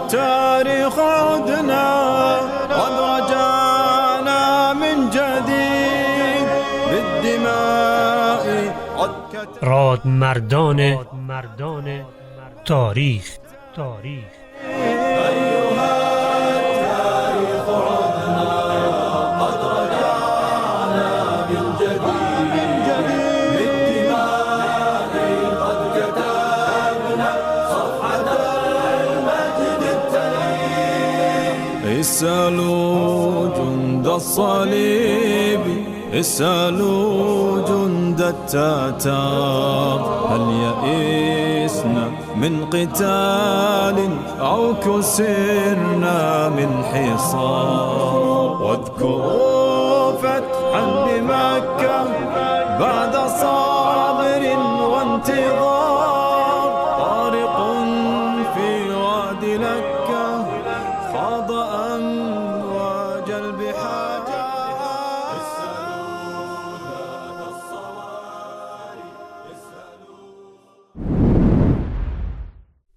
التاريخ عدنا قد رجعنا من جديد بالدماء راد مردان تاریخ. اسألوا جند الصليب، اسألوا جند التتار، هل يئسنا من قتال أو كسرنا من حصار؟ واذكروا فتحا لمكة بعد صابر وانتظار، طارق في وادي لكة خاض أمواج البحار.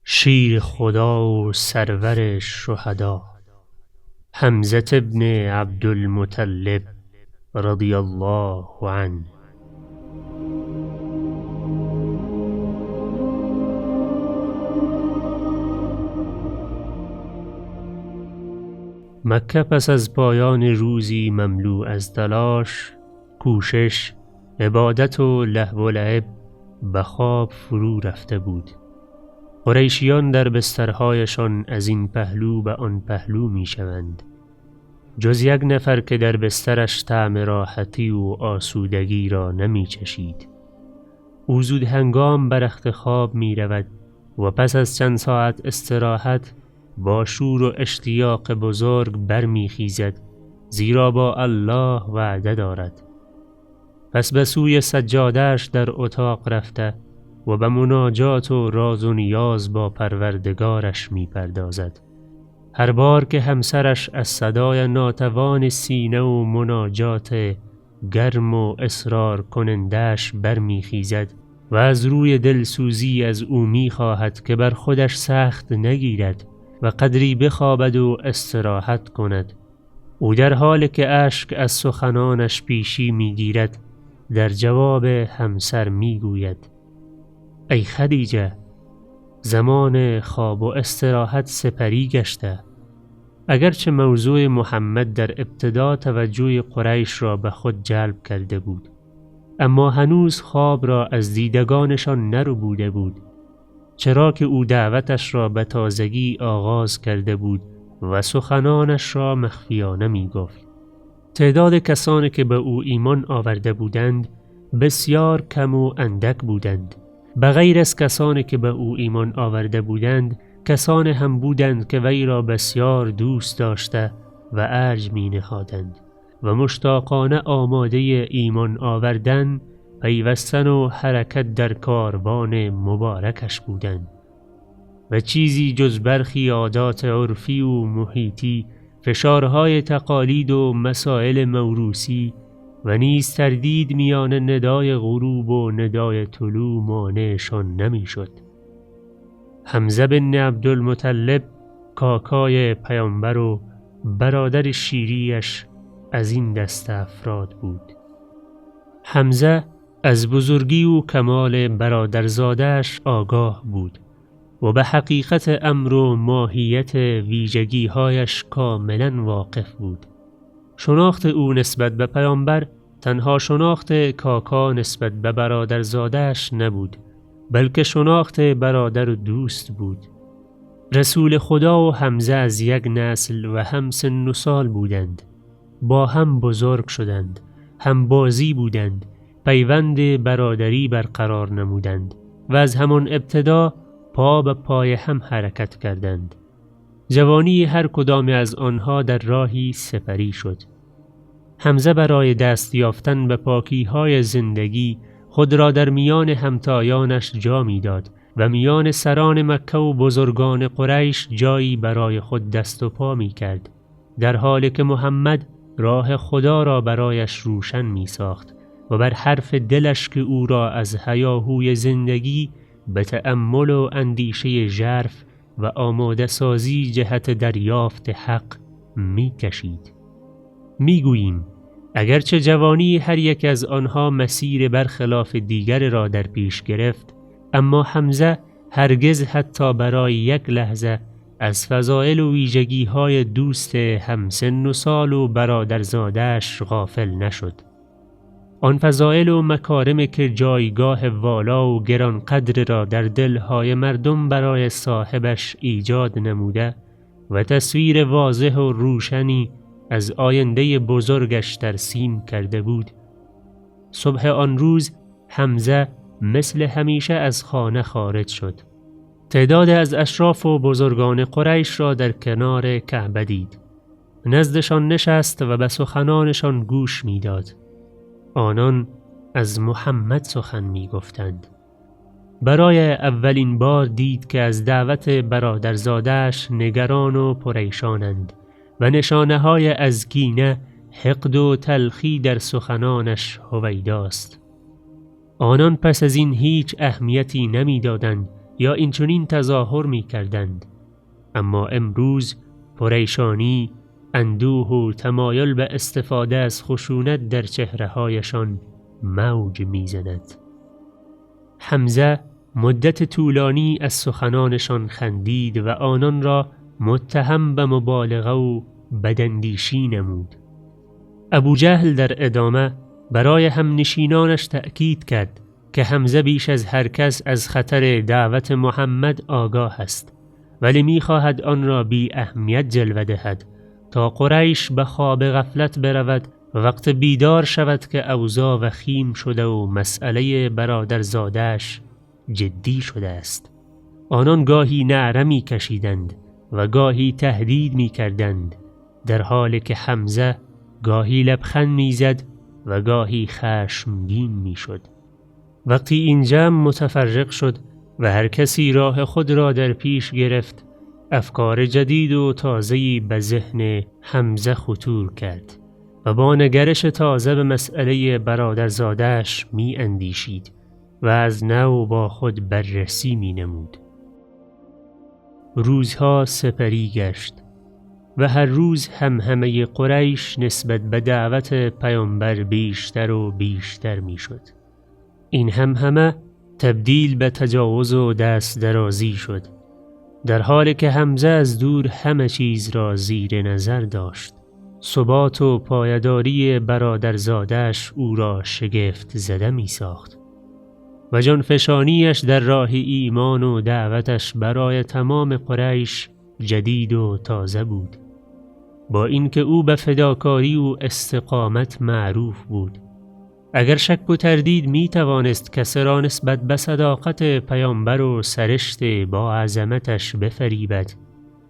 شیر خدا و سرور شهدا، حمزه ابن عبدالمطلب رضی الله عنه. مکه پس از پایان روزی مملو از تلاش، کوشش، عبادت و لهو و لعب به خواب فرو رفته بود. قریشیان در بسترهایشان از این پهلو به آن پهلو می شوند. جز یک نفر که در بسترش طعم راحتی و آسودگی را نمی چشید. او زود هنگام بر رخت خواب می رود و پس از چند ساعت استراحت با شور و اشتیاق بزرگ برمی خیزد، زیرا با الله وعده دارد. پس به سوی سجاده‌اش در اتاق رفته و به مناجات و راز و نیاز با پروردگارش می پردازد. هر بار که همسرش از صدای ناتوان سینه و مناجات گرم و اصرار کنندش برمی خیزد و از روی دلسوزی از او می خواهد که بر خودش سخت نگیرد و قدری بخوابد و استراحت کند، او در حالی که اشک از سخنانش پیشی می گیرد در جواب همسر می گوید: ای خدیجه، زمان خواب و استراحت سپری گشته. اگرچه موضوع محمد در ابتدا توجه قریش را به خود جلب کرده بود، اما هنوز خواب را از دیدگانشان نربوده بود، چرا که او دعوتش را به تازگی آغاز کرده بود و سخنانش را مخفیانه می گفت. تعداد کسانی که به او ایمان آورده بودند بسیار کم و اندک بودند. بغیر از کسانی که به او ایمان آورده بودند، کسانی هم بودند که وی را بسیار دوست داشته و ارج می نهادند و مشتاقانه آماده ایمان آوردن، پیوستن و حرکت در کاروان مبارکش بودند و چیزی جز برخی عادات عرفی و محیطی، فشارهای تقالید و مسائل موروثی و نیز تردید میان ندای غروب و ندای طلوع مانعشان نمی شد. حمزه بن عبدالمطلب، کاکای پیامبر و برادر شیریش، از این دست افراد بود. حمزه از بزرگی و کمال برادرزاده‌اش آگاه بود و به حقیقت امر و ماهیت ویژگی‌هایش کاملاً واقف بود. شناخت او نسبت به پیامبر تنها شناخت کاکا نسبت به برادرزاده‌اش نبود، بلکه شناخت برادر و دوست بود. رسول خدا و حمزه از یک نسل و هم سن و سال بودند. با هم بزرگ شدند، هم بازی بودند، پیوند برادری برقرار نمودند و از همان ابتدا پا به پای هم حرکت کردند. جوانی هر کدام از آنها در راهی سپری شد. حمزه برای دست یافتن به پاکی‌های زندگی خود را در میان همتایانش جا می‌داد و میان سران مکه و بزرگان قریش جایی برای خود دست و پا می‌کرد، در حالی که محمد راه خدا را برایش روشن می‌ساخت و بر حرف دلش که او را از هیاهوی زندگی به تأمل و اندیشه ژرف و آماده سازی جهت دریافت حق می کشید. می گوییم اگرچه جوانی هر یک از آنها مسیر برخلاف دیگر را در پیش گرفت، اما حمزه هرگز حتی برای یک لحظه از فضائل و ویژگی‌های دوست همسن و سال و برادرزاده‌اش غافل نشد. آن فضائل و مکارم که جایگاه والا و گرانقدر را در دلهای مردم برای صاحبش ایجاد نموده و تصویر واضح و روشنی از آینده بزرگش ترسیم کرده بود. صبح آن روز حمزه مثل همیشه از خانه خارج شد. تعداد از اشراف و بزرگان قریش را در کنار کعبه دید. نزدشان نشست و به سخنانشان گوش میداد. آنان از محمد سخن می گفتند. برای اولین بار دید که از دعوت برادرزاده‌اش نگران و پریشانند و نشانه های از کینه، حقد و تلخی در سخنانش هویداست. آنان پس از این هیچ اهمیتی نمی دادند یا اینچنین تظاهر می کردند. اما امروز پریشانی، اندوه و تمایل به استفاده از خشونت در چهره‌هایشان موج می‌زند. حمزه مدت طولانی از سخنانشان خندید و آنان را متهم به مبالغه و بداندیشی نمود. ابوجهل در ادامه برای همنشینانش تأکید کرد که حمزه بیش از هر کس از خطر دعوت محمد آگاه است، ولی می‌خواهد آن را بی اهمیت جلوه دهد تا قریش به خواب غفلت برود و وقت بیدار شود که اوضاع وخیم شده و مسئله برادرزاده‌اش جدی شده است. آنان گاهی نعره می کشیدند و گاهی تهدید می کردند، در حالی که حمزه گاهی لبخند می زد و گاهی خشمگین می شد. وقتی این جمع متفرق شد و هر کسی راه خود را در پیش گرفت، افکار جدید و تازه‌ای به ذهن حمزه خطور کرد و با نگرش تازه به مسئله برادرزاده‌اش می اندیشید و از نو با خود بررسی می نمود. روزها سپری گشت و هر روز همهمه قریش نسبت به دعوت پیامبر بیشتر و بیشتر می شد. این همهمه تبدیل به تجاوز و دست درازی شد، در حالی که حمزه از دور همه چیز را زیر نظر داشت. ثبات و پایداری برادرزاده‌اش او را شگفت زده می ساخت و جانفشانیش در راه ایمان و دعوتش برای تمام قریش جدید و تازه بود. با اینکه او به فداکاری و استقامت معروف بود، اگر شک و تردید می توانست کسی را نسبت به صداقت پیامبر و سرشت با عظمتش بفریبد،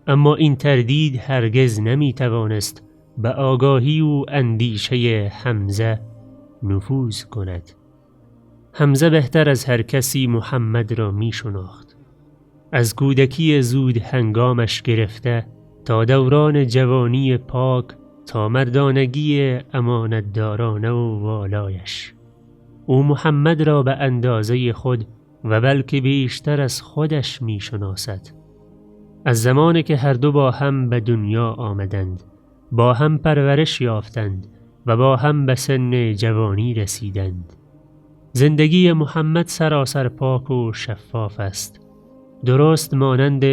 اما این تردید هرگز نمی توانست به آگاهی و اندیشه حمزه نفوذ کند. حمزه بهتر از هر کسی محمد را می شناخت. از کودکی زود هنگامش گرفته تا دوران جوانی پاک تا مردانگی امانتدارانه و والایش، او محمد را به اندازه خود و بلکه بیشتر از خودش می شناسد. از زمانی که هر دو با هم به دنیا آمدند، با هم پرورش یافتند و با هم به سن جوانی رسیدند. زندگی محمد سراسر پاک و شفاف است، درست مانند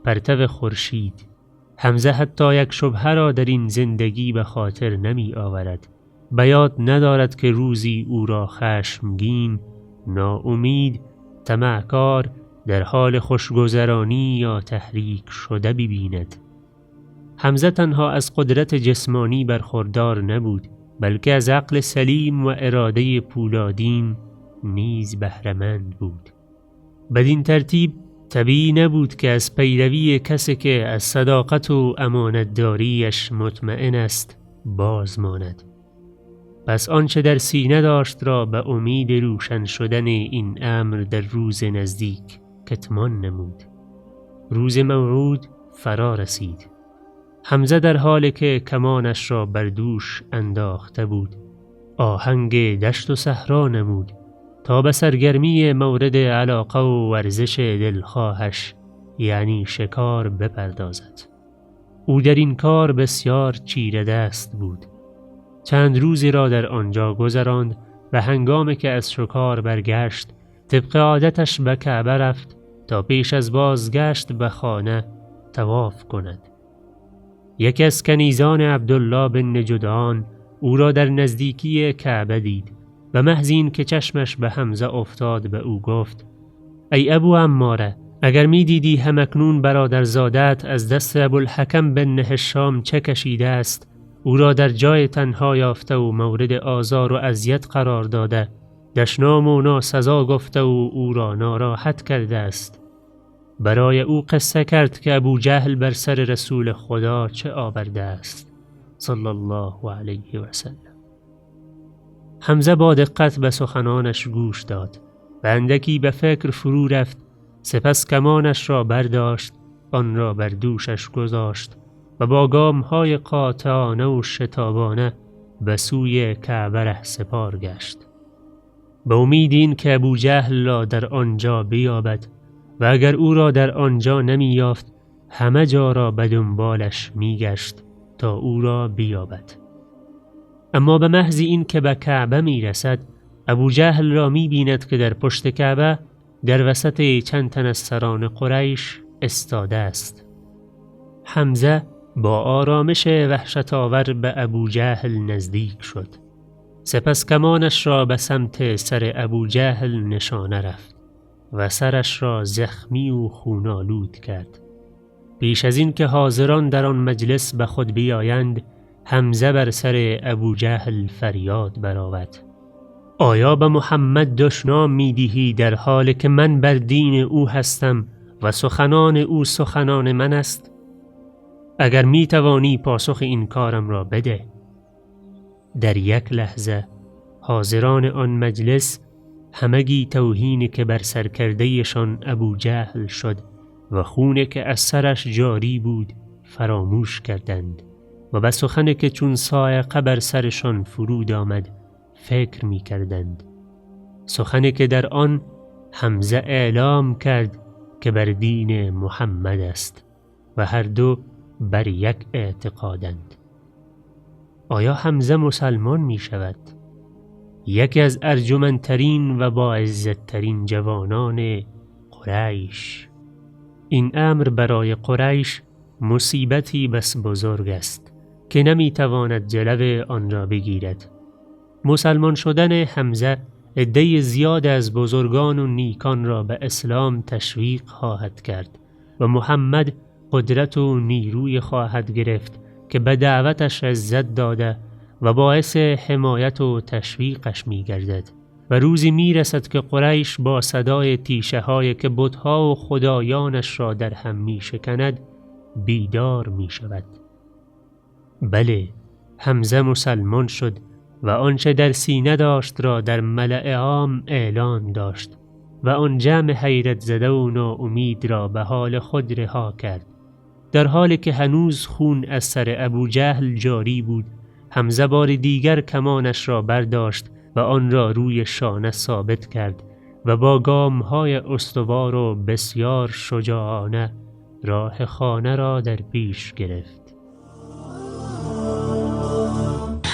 پرتو خورشید. حمزه حتی یک شبهه را در این زندگی به خاطر نمی آورد. به یاد ندارد که روزی او را خشمگین، ناامید، طمعکار، در حال خوشگذرانی یا تحریک شده ببیند. حمزه تنها از قدرت جسمانی برخوردار نبود، بلکه از عقل سلیم و اراده پولادین نیز بهره‌مند بود. بدین ترتیب طبیعی نبود که از پیروی کسی که از صداقت و امانتداریش مطمئن است باز ماند. پس آنچه در سینه داشت را به امید روشن شدن این امر در روز نزدیک کتمان نمود. روز موعود فرا رسید. حمزه در حالی که کمانش را بر دوش انداخته بود، آهنگ دشت و صحرا نمود تا به سرگرمی مورد علاقه و ورزش دلخواهش یعنی شکار بپردازد. او در این کار بسیار چیره دست بود. چند روزی را در آنجا گذراند و هنگامی که از شکار برگشت طبق عادتش به کعبه رفت تا پیش از بازگشت به خانه طواف کند. یکی از کنیزان عبدالله بن جدعان او را در نزدیکی کعبه دید و محض این که چشمش به حمزه افتاد به او گفت: ای ابو عماره، اگر می دیدی همکنون برادرزادت از دست ابوالحکم بن هشام چه کشیده است، او را در جای تنها یافته و مورد آزار و اذیت قرار داده، دشنام و ناسزا گفته و او را ناراحت کرده است. برای او قصه کرد که ابو جهل بر سر رسول خدا چه آورده است صلی الله علیه و سلم. حمزه با دقت به سخنانش گوش داد و اندکی به فکر فرو رفت. سپس کمانش را برداشت، آن را بر دوشش گذاشت و با گام‌های قاطعانه و شتابانه به سوی کعبه رهسپار گشت، به امید این که ابو جهل را در آنجا بیابد و اگر او را در آنجا نمی یافت همه جا را به دنبالش می گشت تا او را بیابد. اما به محض این که به کعبه می رسد ابو جهل را می بیند که در پشت کعبه در وسط چند تن از سران قریش استاده است. حمزه با آرامش وحشت‌آور به ابو جهل نزدیک شد. سپس کمانش را به سمت سر ابو جهل نشانه رفت و سرش را زخمی و خونالود کرد. پیش از این که حاضران در آن مجلس به خود بیایند، حمزه بر سر ابو جهل فریاد برآورد: آیا به محمد دشنام می‌دهی در حالی که من بر دین او هستم و سخنان او سخنان من است؟ اگر می توانی پاسخ این کارم را بده. در یک لحظه حاضران آن مجلس همگی توهینی که بر سر کردهشان ابو جهل شد و خونی که از سرش جاری بود فراموش کردند و به سخنی که چون صاعقه بر سرشان فرود آمد فکر می کردند. سخنی که در آن حمزه اعلام کرد که بر دین محمد است و هر دو بر یک اعتقادند. آیا حمزه مسلمان می شود؟ یکی از ارجمندترین و با عزتترین جوانان قریش. این امر برای قریش مصیبتی بس بزرگ است که نمی تواند جلو آن را بگیرد. مسلمان شدن حمزه عده زیاد از بزرگان و نیکان را به اسلام تشویق خواهد کرد و محمد قدرت و نیروی خواهد گرفت که به دعوتش عزت داده و باعث حمایت و تشویقش می گردد و روزی می رسد که قریش با صدای تیشه هایی که بتها و خدایانش را در هم می شکند بیدار می شود. بله، حمزه مسلمان شد و آنچه در سینه داشت را در ملأ عام اعلان داشت و آن جمع حیرت زده و ناامید را به حال خود رها کرد. در حالی که هنوز خون از سر ابو جهل جاری بود، حمزه بار دیگر کمانش را برداشت و آن را روی شانه ثابت کرد و با گام‌های استوار و بسیار شجاعانه راه خانه را در پیش گرفت.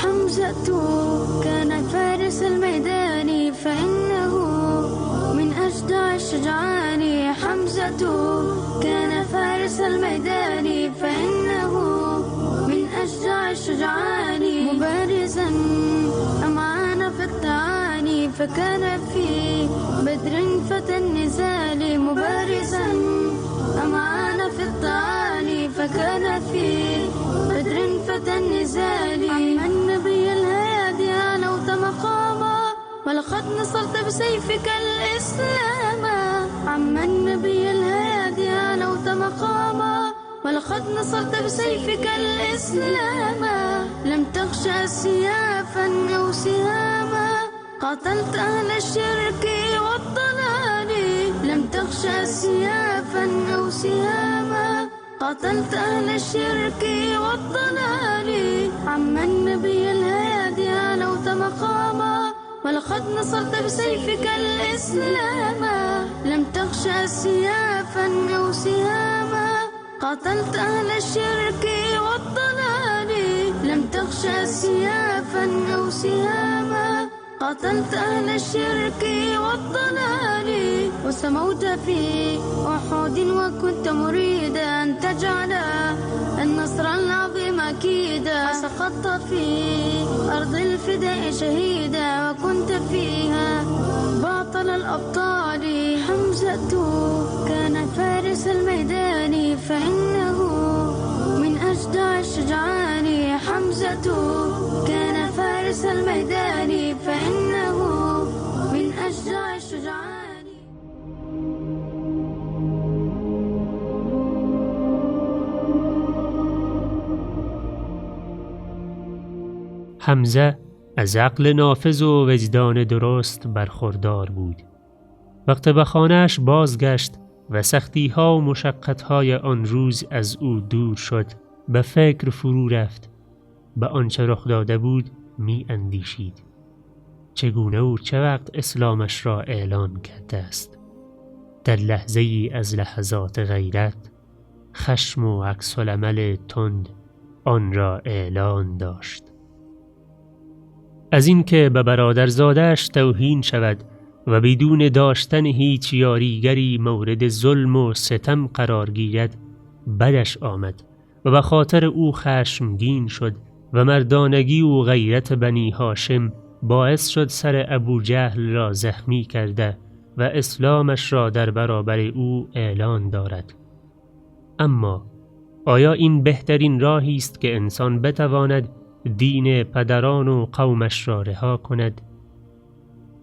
حمزة كان فارس الميدان فإنه من أشجع الشجعان. حمزة كان فارس الميدان فإنه من أشجع الشجعان. مبارزا أمعان في الطعان فكان في بدر فتى النزال. مبارزا أمعان في الطعان فكان في بدر فتى النزال. عم النبي الهادي لو مقاما ولقد نصرت بسيفك الإسلام. عم النبي الهادي لو مقاما ولقد نصرت بسيفك الإسلام. لم تخشى سيافا أو سهاما قاتلت أهل الشرك والضلال. لم تخشى سيافا أو سهاما قاتلت أهل الشرك والضلال. عم النبي الهادي لو مقاما ولقد نصرت بسيفك الإسلام. لم تخشى سيافا سيافا أو سهاما قاتلت أهل الشرك والضلال لم تخشى سيافا أو سهاما قاتلت أهل الشرك والضلال وسموت في أحد وكنت مريدا أن تجعل النصر العظيم أكيدا وسقطت في أرض الفداء شهيدا وكنت فيها باطل الأبطال حمزة كان فارس الميدان فإنه من أجدع الشجعان حمزة كان فارس الميدان فإنه من أجدع الشجعان. حمزه از عقل نافذ و وجدان درست برخوردار بود. وقت به خانه‌اش بازگشت و سختی‌ها و مشقت‌های آن روز از او دور شد، به فکر فرو رفت. به آنچه رخ داده بود می اندیشید. چگونه و چه وقت اسلامش را اعلان کرده است؟ در لحظه ای از لحظات غیرت، خشم و عکس العمل تند آن را اعلان داشت. از اینکه به برادرزاده‌اش توهین شود و بدون داشتن هیچ یاریگری مورد ظلم و ستم قرار گیرد بدش آمد و به خاطر او خشمگین شد و مردانگی و غیرت بنی هاشم باعث شد سر ابو جهل را زخمی کرده و اسلامش را در برابر او اعلان دارد. اما آیا این بهترین راهی است که انسان بتواند دین پدران و قومش را رها کند؟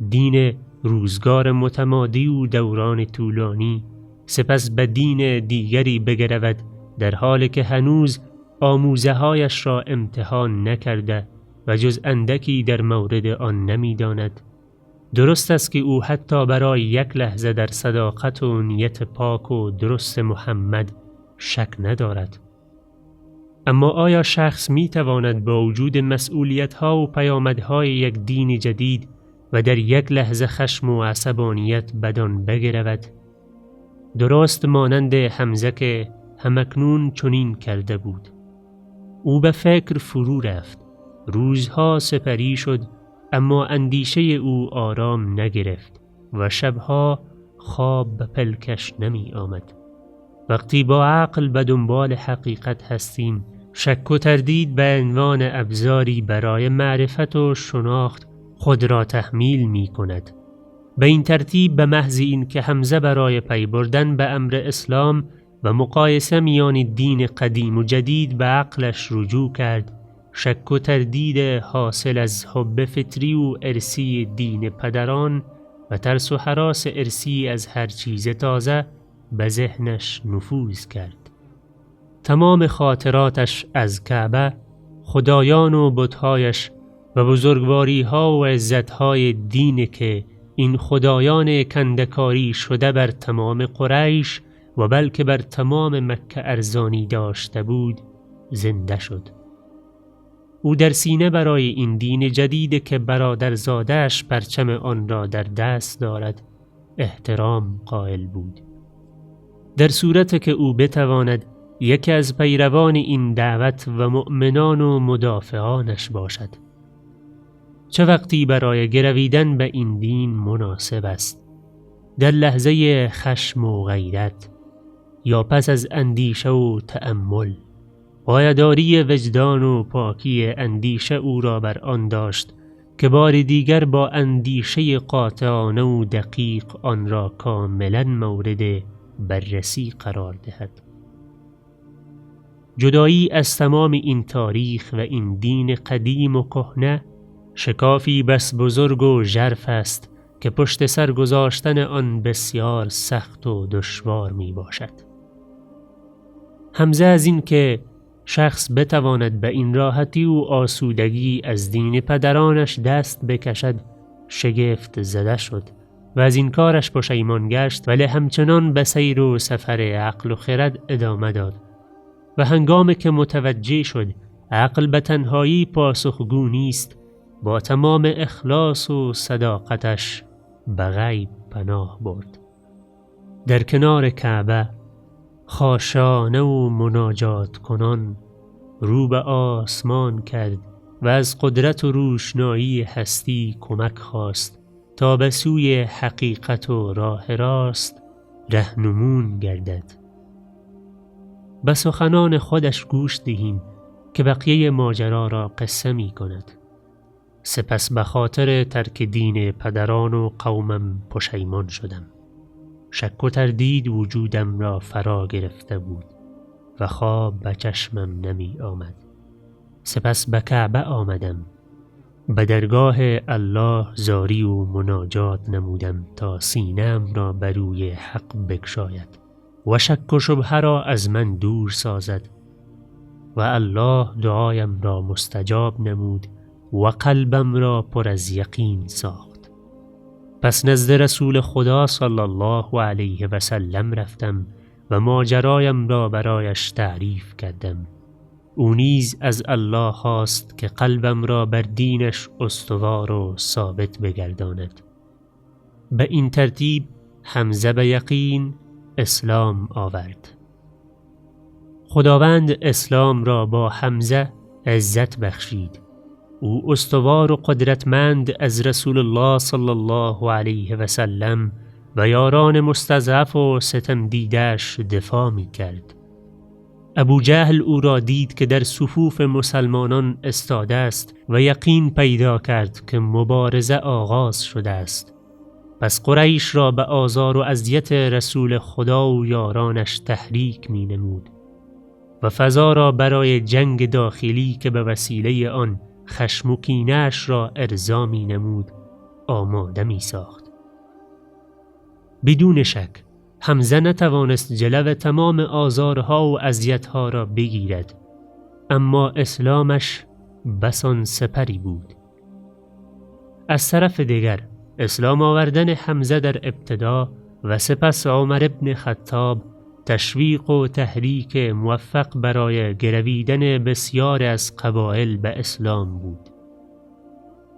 دین روزگار متمادی و دوران طولانی سپس به دین دیگری بگرود در حالی که هنوز آموزه هایش را امتحان نکرده و جز اندکی در مورد آن نمی‌داند. درست است که او حتی برای یک لحظه در صداقت و نیت پاک و درست محمد شک ندارد. اما آیا شخص می تواند با وجود مسئولیت ها و پیامدهای یک دین جدید و در یک لحظه خشم و عصبانیت بدان بگرود؟ درست مانند حمزه که همکنون چنین کرده بود. او به فکر فرو رفت. روزها سپری شد اما اندیشه او آرام نگرفت و شبها خواب به پلکش نمی آمد. وقتی با عقل به دنبال حقیقت هستیم، شک و تردید به عنوان ابزاری برای معرفت و شناخت خود را تحمیل می کند. به این ترتیب به محض این که حمزه برای پی بردن به امر اسلام و مقایسه میان دین قدیم و جدید به عقلش رجوع کرد، شک و تردید حاصل از حب فطری و ارثی دین پدران و ترس و هراس ارثی از هر چیز تازه به ذهنش نفوذ کرد. تمام خاطراتش از کعبه، خدایان و بت‌هایش و بزرگواری‌ها و عزت‌های دین که این خدایان کندکاری شده بر تمام قریش و بلکه بر تمام مکه ارزانی داشته بود زنده شد. او در سینه برای این دین جدید که برادرزاده‌اش پرچم آن را در دست دارد احترام قائل بود. در صورت که او بتواند یکی از پیروان این دعوت و مؤمنان و مدافعانش باشد. چه وقتی برای گرویدن به این دین مناسب است؟ در لحظه خشم و غیرت یا پس از اندیشه و تأمل؟ پایداری وجدان و پاکی اندیشه او را بر آن داشت که بار دیگر با اندیشه قاطعانه و دقیق آن را کاملا مورد بررسی قرار دهد. جدایی از تمام این تاریخ و این دین قدیم و کهنه شکافی بس بزرگ و ژرف است که پشت سر گذاشتن آن بسیار سخت و دشوار می باشد. حمزه از این که شخص بتواند به این راحتی و آسودگی از دین پدرانش دست بکشد شگفت زده شد و از این کارش پشیمان گشت، ولی همچنان به سیر و سفر عقل و خرد ادامه داد و هنگامی که متوجه شد عقل به تنهایی پاسخگو نیست، با تمام اخلاص و صداقتش به غیب پناه برد. در کنار کعبه خاشانه و مناجات کنان رو به آسمان کرد و از قدرت و روشنایی هستی کمک خواست تا به سوی حقیقت و راه راست رهنمون گردد. به سخنان خودش گوش دهیم که بقیه ماجرا را قصه می کند. سپس به خاطر ترک دین پدران و قومم پشیمان شدم. شک و تردید وجودم را فرا گرفته بود و خواب به چشمم نمی آمد. سپس به کعبه آمدم. به درگاه الله زاری و مناجات نمودم تا سینه‌ام را بر روی حق بگشاید و شک و شبهه را از من دور سازد و الله دعایم را مستجاب نمود و قلبم را پر از یقین ساخت. پس نزد رسول خدا صلی الله علیه و سلم رفتم و ماجرایم را برایش تعریف کردم. او نیز از الله خواست که قلبم را بر دینش استوار و ثابت بگرداند. به این ترتیب حمزه به یقین اسلام آورد. خداوند اسلام را با حمزه عزت بخشید. او استوار و قدرتمند از رسول الله صلی الله علیه و سلم و یاران مستضعف و ستم دیدش دفاع می کرد. ابو جهل او را دید که در صفوف مسلمانان استاده است و یقین پیدا کرد که مبارزه آغاز شده است. پس قریش را به آزار و اذیت رسول خدا و یارانش تحریک می نمود و فضا را برای جنگ داخلی که به وسیله آن خشم و کینه‌اش را ارضا می نمود آماده می ساخت. بدون شک حمزه نتوانست جلو تمام آزارها و اذیتها را بگیرد، اما اسلامش بسان سپری بود. از طرف دیگر اسلام آوردن حمزه در ابتدا و سپس عمر ابن خطاب تشویق و تحریک موفق برای گرویدن بسیار از قبایل به اسلام بود.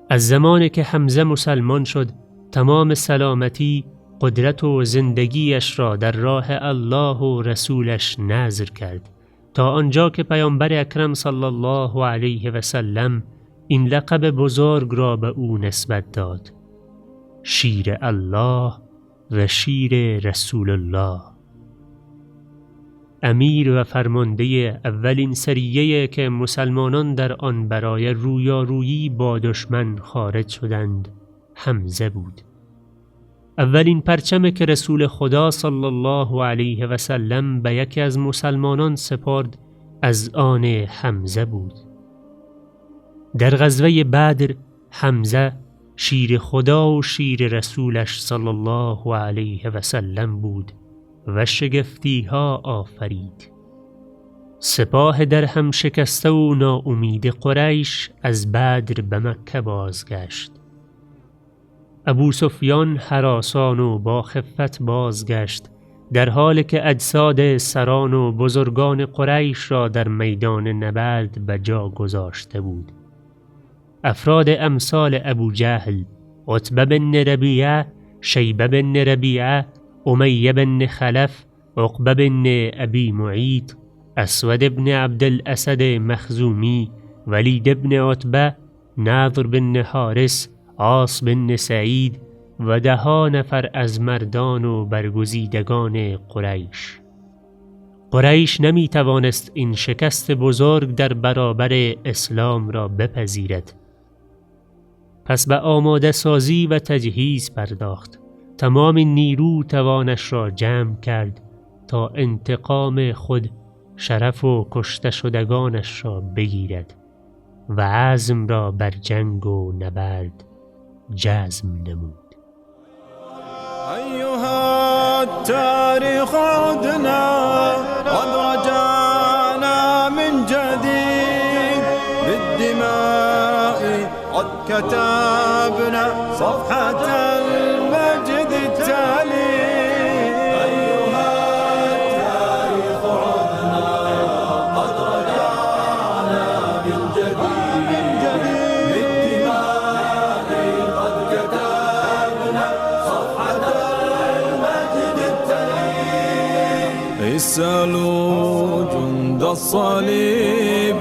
از زمانی که حمزه مسلمان شد تمام سلامتی، قدرت و زندگیش را در راه الله و رسولش نذر کرد تا آنجا که پیامبر اکرم صلی الله علیه و سلم این لقب بزرگ را به او نسبت داد: شیر الله و شیر رسول الله. امیر و فرمانده اولین سریه که مسلمانان در آن برای رویارویی با دشمن خارج شدند حمزه بود. اولین پرچم که رسول خدا صلی الله علیه و سلم به یکی از مسلمانان سپرد از آن حمزه بود. در غزوه بدر حمزه شیر خدا و شیر رسولش صلی الله علیه و سلم بود و شگفتی ها آفرید. سپاه در هم شکسته و ناامید قریش از بدر به مکه بازگشت. ابو سفیان هراسان و با خفت بازگشت، در حالی که اجساد سران و بزرگان قریش را در میدان نبرد به جا گذاشته بود. افراد امثال ابو جهل، عتبه بن ربیعه، شیبه بن ربیعه، امیه بن خلف، عقبه بن ابی معیط، اسود بن عبدالاسد مخزومی، ولید بن عتبه، نضر بن حارس، عاص بن سعید و 10 نفر از مردان و برگزیدگان قریش. قریش نمی توانست این شکست بزرگ در برابر اسلام را بپذیرد. پس به آماده سازی و تجهیز پرداخت. تمام نیرو توانش را جمع کرد تا انتقام خود، شرف و کشته شدگانش را بگیرد و عزم را بر جنگ و نبرد جزم نمود. أيها التاريخ عدنا قد رجعنا من جديد بالدماء قد كتبنا صفحة المجد التالي. أيها التاريخ عدنا قد رجعنا من جديد بالدماء قد كتبنا صفحة المجد التالي. اسألوا جند الصليب،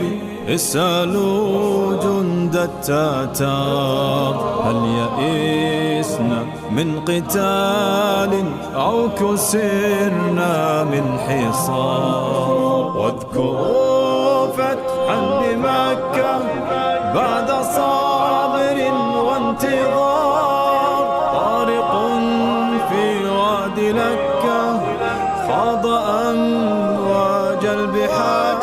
اسألوا جند التتار، هل يئسنا من قتال أو كسرنا من حصار؟ واذكروا فتحا لمكة بعد صابر وانتظار، طارق في وادي لكة خاض أمواج البحار.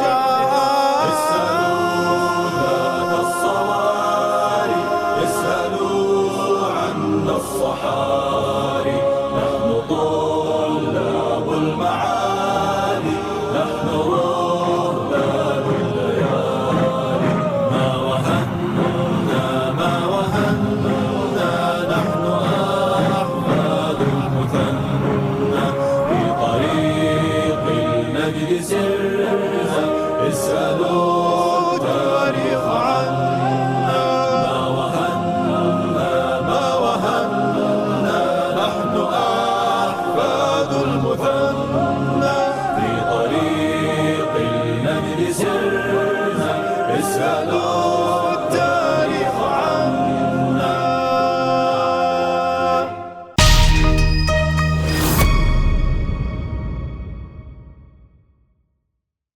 اسألوا ذات الصواري، اسألوا عنا الصحاري، نحن طلاب المعالي، نحن رهبان الليالي. ما وهنا ما وهنا، نحن أحفاد المثنى، في طريق المجد سرها اسألوا